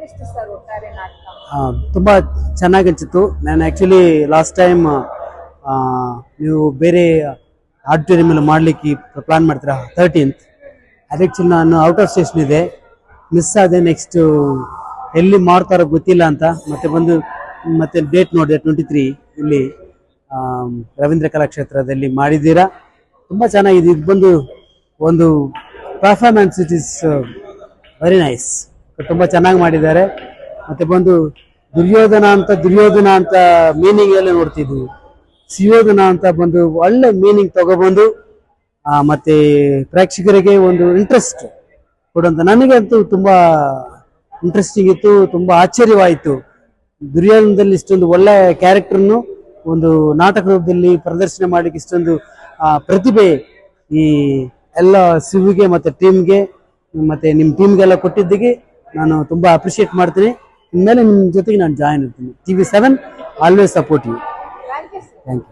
ಹೇಗನಿಸ್ತು sir ಒಟ್ಟಾರೆ ನಾಟಕ? ತುಂಬ ಚೆನ್ನಾಗಿ ಅನಿಸಿತ್ತು. ನಾನು ಆ್ಯಕ್ಚುಲಿ ಲಾಸ್ಟ್ ಟೈಮ್ ನೀವು ಬೇರೆ ಆಡಿಟೋರಿಯಮಲ್ಲಿ ಮಾಡಲಿಕ್ಕೆ ಪ್ಲಾನ್ ಮಾಡ್ತೀರಾ 13th, ಅದಕ್ಕೆ ನಾನು ಔಟ್ ಆಫ್ ಸ್ಟೇಷನ್ ಇದೆ, ಮಿಸ್ ಆದೆ. ನೆಕ್ಸ್ಟು ಎಲ್ಲಿ ಮಾಡ್ತಾರೋ ಗೊತ್ತಿಲ್ಲ ಅಂತ ಮತ್ತೆ ಡೇಟ್ ನೋಡಿದೆ 23 ಇಲ್ಲಿ ರವೀಂದ್ರ ಕಲಾಕ್ಷೇತ್ರದಲ್ಲಿ ಮಾಡಿದ್ದೀರಾ. ತುಂಬ ಚೆನ್ನಾಗಿದೆ. ಇದು ಬಂದು ಒಂದು performance, it is very nice. ತುಂಬ ಚೆನ್ನಾಗಿ ಮಾಡಿದ್ದಾರೆ. ಮತ್ತೆ ದುರ್ಯೋಧನ ಅಂತ ಮೀನಿಂಗ್ ಎಲ್ಲ ನೋಡ್ತಿದ್ವಿ. ಸುಯೋಧನ ಅಂತ ಒಳ್ಳೆ ಮೀನಿಂಗ್ ತಗೊಬಂದು ಮತ್ತೆ ಪ್ರೇಕ್ಷಕರಿಗೆ ಒಂದು ಇಂಟ್ರೆಸ್ಟ್ ಕೊಡುವಂತ. ನನಗಂತೂ ತುಂಬಾ ಇಂಟ್ರೆಸ್ಟಿಂಗ್ ಇತ್ತು, ತುಂಬಾ ಆಶ್ಚರ್ಯವಾಯಿತು. ದುರ್ಯೋಧನದಲ್ಲಿ ಇಷ್ಟೊಂದು ಒಳ್ಳೆ ಕ್ಯಾರೆಕ್ಟರ್ನು ಒಂದು ನಾಟಕ ರೂಪದಲ್ಲಿ ಪ್ರದರ್ಶನ ಮಾಡಲಿಕ್ಕೆ ಇಷ್ಟೊಂದು ಪ್ರತಿಭೆ ಈ ಎಲ್ಲ ಶಿವಿಗೆ ಮತ್ತೆ ಟೀಮ್ಗೆ ಮತ್ತೆ ನಿಮ್ಮ ಟೀಮ್ಗೆಲ್ಲ ಕೊಟ್ಟಿದ್ದಕ್ಕೆ ನಾನು ತುಂಬಾ ಅಪ್ರಿಷಿಯೇಟ್ ಮಾಡ್ತೀನಿ. ಇನ್ಮೇಲೆ ನಿಮ್ಮ ಜೊತೆಗೆ ನಾನು ಜಾಯಿನ್ ಆಗ್ತೀನಿ. TV7 always support you. Thank you. Thank you.